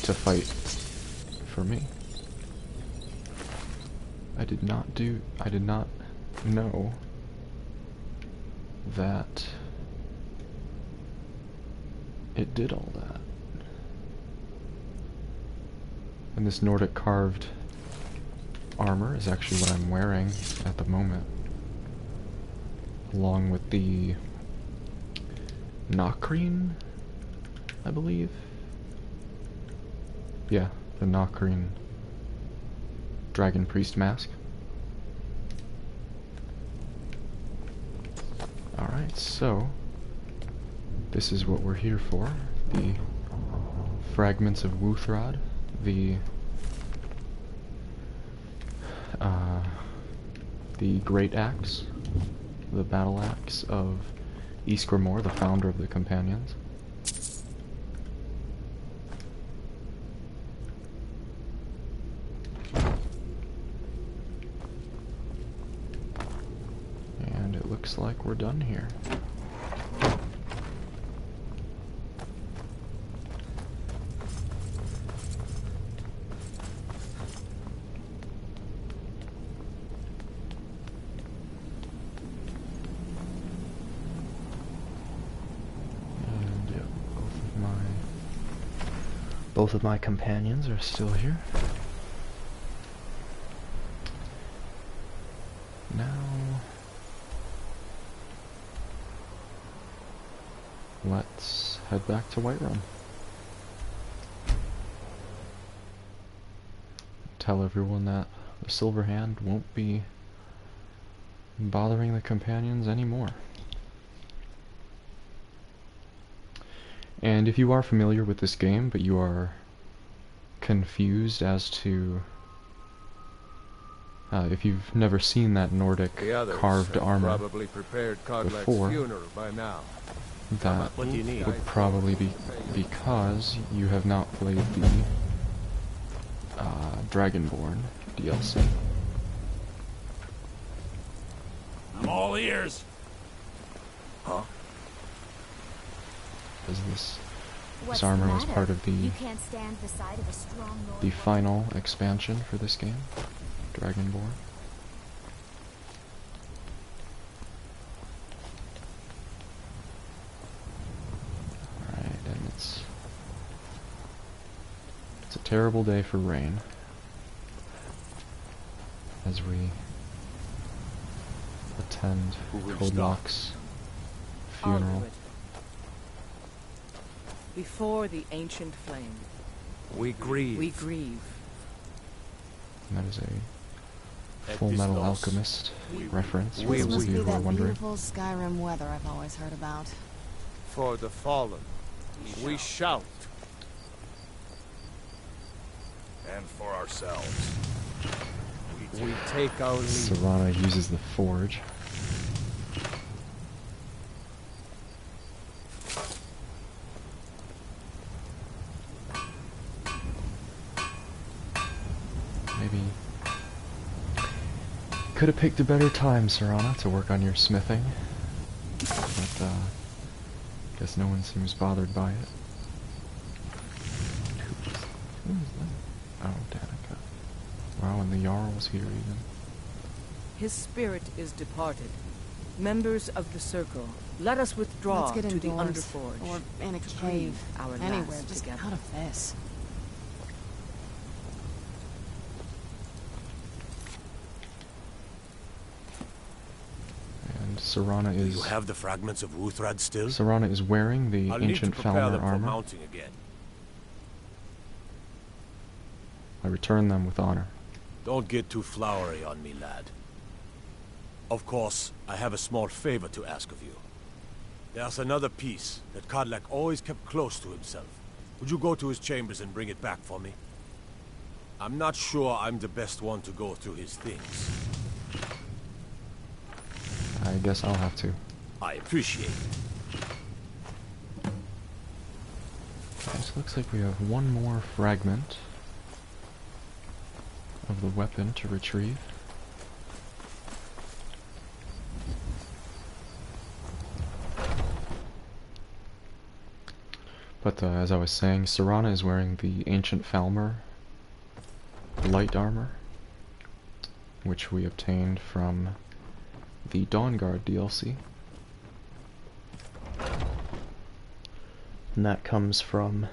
to fight for me. I did not know that it did all that. And this Nordic carved armor is actually what I'm wearing at the moment, along with the Nokreen, I believe. Yeah, the Nokreen Dragon Priest mask. Alright, so this is what we're here for. The fragments of Wuthrad, the Great Axe, the Battle Axe of Ysgramor, the founder of the Companions. And it looks like we're done here. Both of my companions are still here. Now, let's head back to Whiterun. Tell everyone that the Silver Hand won't be bothering the companions anymore. And if you are familiar with this game, but you are confused as to if you've never seen that Nordic carved armor before, that would probably be because you have not played the Dragonborn DLC. I'm all ears. Huh? Because this armor was part of the final expansion for this game, Dragonborn. Alright, and it's a terrible day for rain as we attend Kodlok's funeral. Before the ancient flame, we grieve. we grieve. And that is a Full Metal Alchemist reference, for those of you who are wondering. Beautiful Skyrim weather I've always heard about. For the fallen, we shout. And for ourselves, we take our lead. Serana uses the forge. Maybe could have picked a better time, Serana, to work on your smithing, but guess no one seems bothered by it. Who is that? Oh, Danica. Wow, and the Jarl's here even. His spirit is departed. Members of the Circle, let us withdraw Let's get to the indoors, Underforge. or in a to cave, breathe our anywhere, last just together. out of this. And Serana is... you have the fragments of Wuthrad still? Serana is wearing the I'll need to ancient prepare Falmer them for armor. mounting again. I return them with honor. Don't get too flowery on me, lad. Of course, I have a small favor to ask of you. There's another piece that Kodlak always kept close to himself. Would you go to his chambers and bring it back for me? I'm not sure I'm the best one to go through his things. I guess I'll have to. I appreciate it. Okay, so looks like we have one more fragment of the weapon to retrieve. But as I was saying, Serana is wearing the Ancient Falmer light armor, which we obtained from the Dawnguard DLC. And that comes from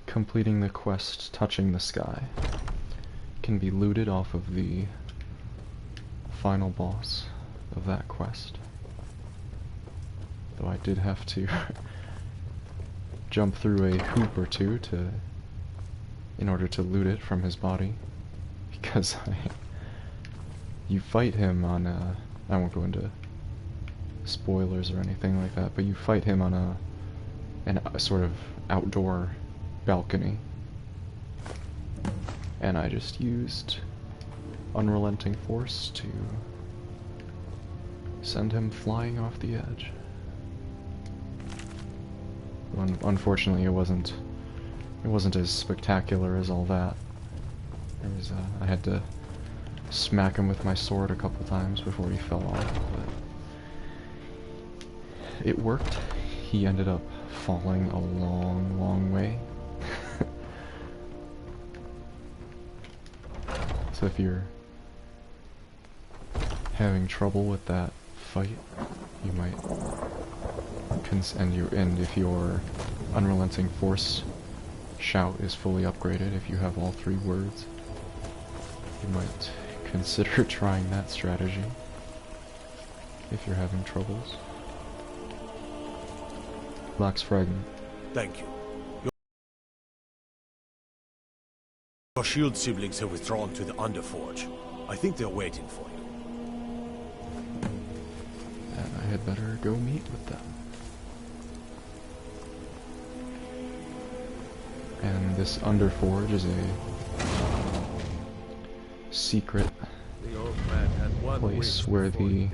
completing the quest Touching the Sky. Can be looted off of the final boss of that quest. Though I did have to jump through a hoop or two in order to loot it from his body, because you fight him on I won't go into spoilers or anything like that, but you fight him on a sort of outdoor balcony, and I just used Unrelenting Force to send him flying off the edge. Unfortunately, it wasn't as spectacular as all that. I had to smack him with my sword a couple times before he fell off, but it worked. He ended up falling a long, long way. So if you're having trouble with that fight, you might and if your Unrelenting Force shout is fully upgraded, if you have all 3 words, you might consider trying that strategy if you're having troubles. Lax Fragment. Thank you. Your shield siblings have withdrawn to the Underforge. I think they're waiting for you. And I had better go meet with them. And this Underforge is a secret place where the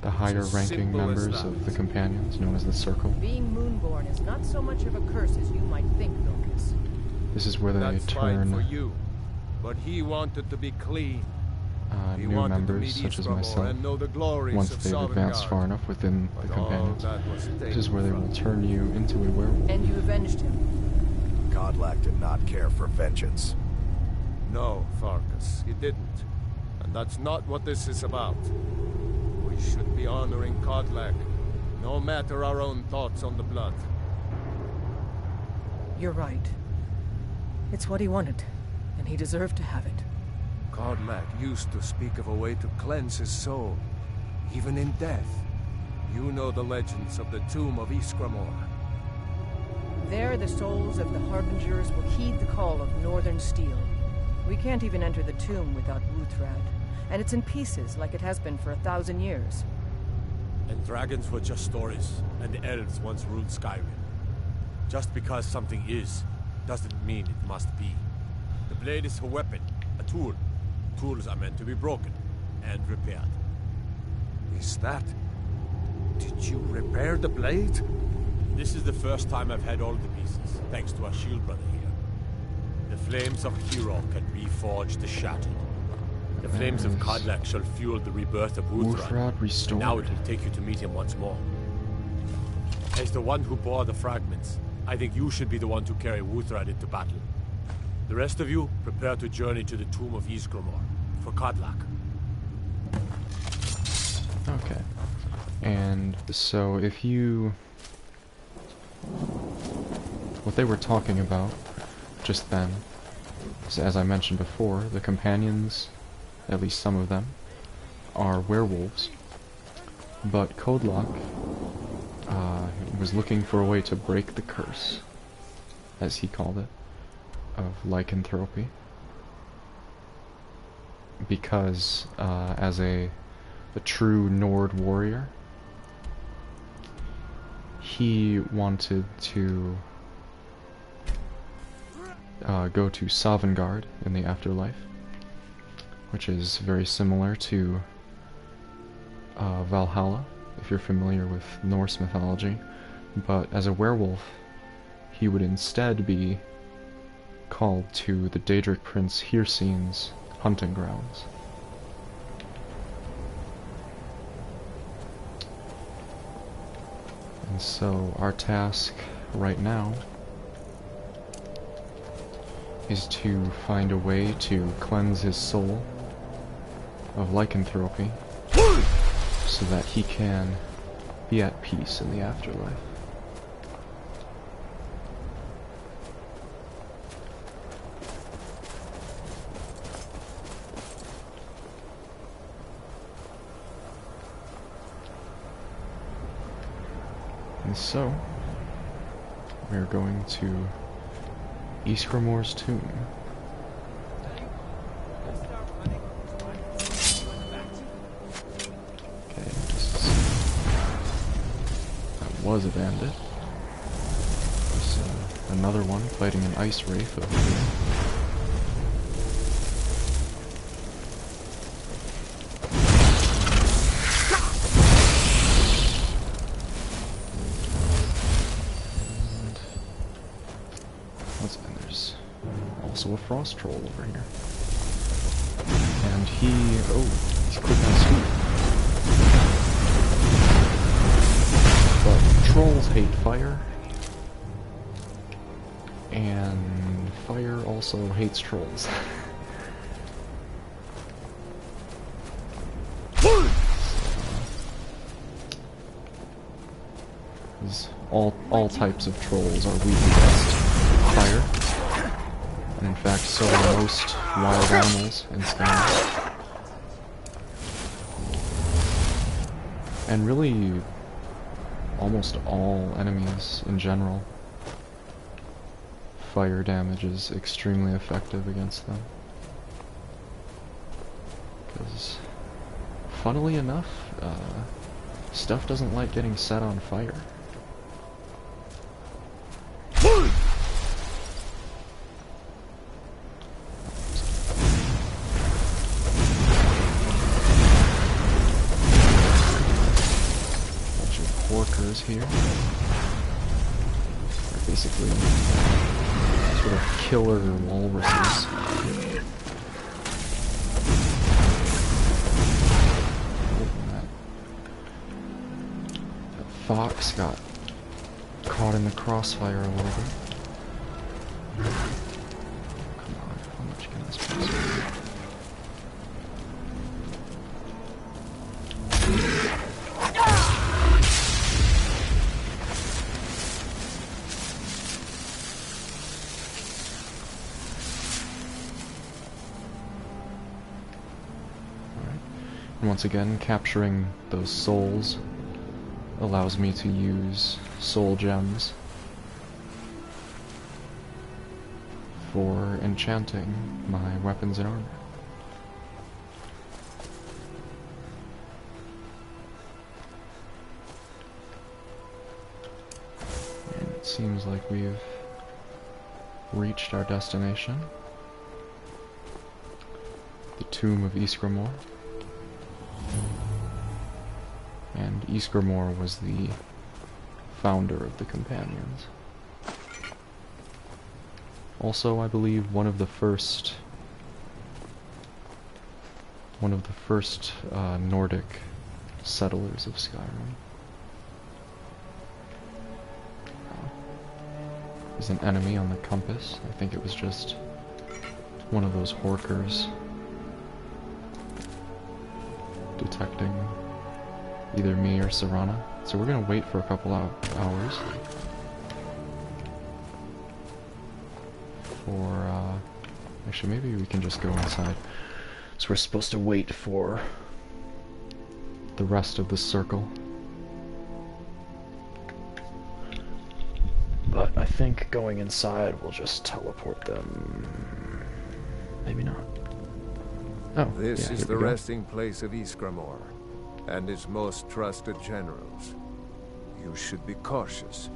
higher ranking members of the Companions, known as the Circle. Being Moonborn is not so much of a curse as you might think, Lucas. This is where they That's turn fine for you, but he wanted to be clean. new members, such as myself, once they've advanced far enough within the Companions. This is where they will turn you into a werewolf. And you avenged him. Godlack did not care for vengeance. No, Farkas, he didn't. And that's not what this is about. We should be honoring Godlack, no matter our own thoughts on the blood. You're right. It's what he wanted, and he deserved to have it. Godlack used to speak of a way to cleanse his soul, even in death. You know the legends of the tomb of Iskramor. There, the souls of the Harbingers will heed the call of Northern Steel. We can't even enter the tomb without Wuthrad, and it's in pieces like it has been for 1,000 years. And dragons were just stories, and the elves once ruled Skyrim. Just because something is, doesn't mean it must be. The blade is a weapon, a tool. Tools are meant to be broken and repaired. Is that... Did you repair the blade? This is the first time I've had all the pieces, thanks to our shield brother here. The flames of Hero can reforge the shattered. The flames of Kodlak shall fuel the rebirth of Wuthrad. Restored. Now it will take you to meet him once more. As the one who bore the fragments, I think you should be the one to carry Wuthrad into battle. The rest of you, prepare to journey to the tomb of Iskramor for Kodlak. Okay. And so if you... What they were talking about just then, as I mentioned before, the Companions, at least some of them, are werewolves. But Kodlak was looking for a way to break the curse, as he called it, of lycanthropy. Because as a true Nord warrior, he wanted to go to Sovngarde in the afterlife, which is very similar to Valhalla, if you're familiar with Norse mythology. But as a werewolf, he would instead be called to the Daedric Prince Hircine's hunting grounds. And so our task right now is to find a way to cleanse his soul of lycanthropy so that he can be at peace in the afterlife. And so, we're going to Ysgramor's tomb. Okay, that was a bandit. There's another one fighting an ice wraith over here. And there's also a frost troll over here. And he's quick and sweet. But trolls hate fire. And fire also hates trolls. All types of trolls are weak against fire. And in fact, so are most wild animals in Skyrim. And really, almost all enemies in general. Fire damage is extremely effective against them. Because, funnily enough, stuff doesn't like getting set on fire. Workers here are basically sort of killer walruses. That fox got caught in the crossfire a little bit. Come on, how much can this possibly be? And once again, capturing those souls allows me to use soul gems for enchanting my weapons and armor. And it seems like we've reached our destination. The tomb of Ysgramor. And Ysgramor was the founder of the Companions. Also, I believe one of the first Nordic settlers of Skyrim. There's an enemy on the compass. I think it was just one of those horkers detecting either me or Serana. So we're gonna wait for a couple hours for, actually maybe we can just go inside. So we're supposed to wait for the rest of the circle. But I think going inside will just teleport them. Maybe not. Oh, This yeah, is here the we go. resting place of Ysgramor, and his most trusted generals. You should be cautious.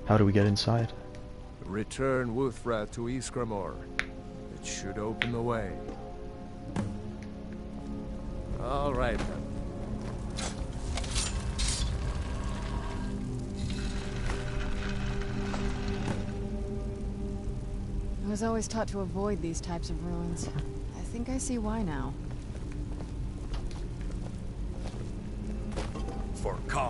How do we get inside? Return Wuthra to Ysgramor. It should open the way. All right then. I was always taught to avoid these types of ruins. I think I see why now.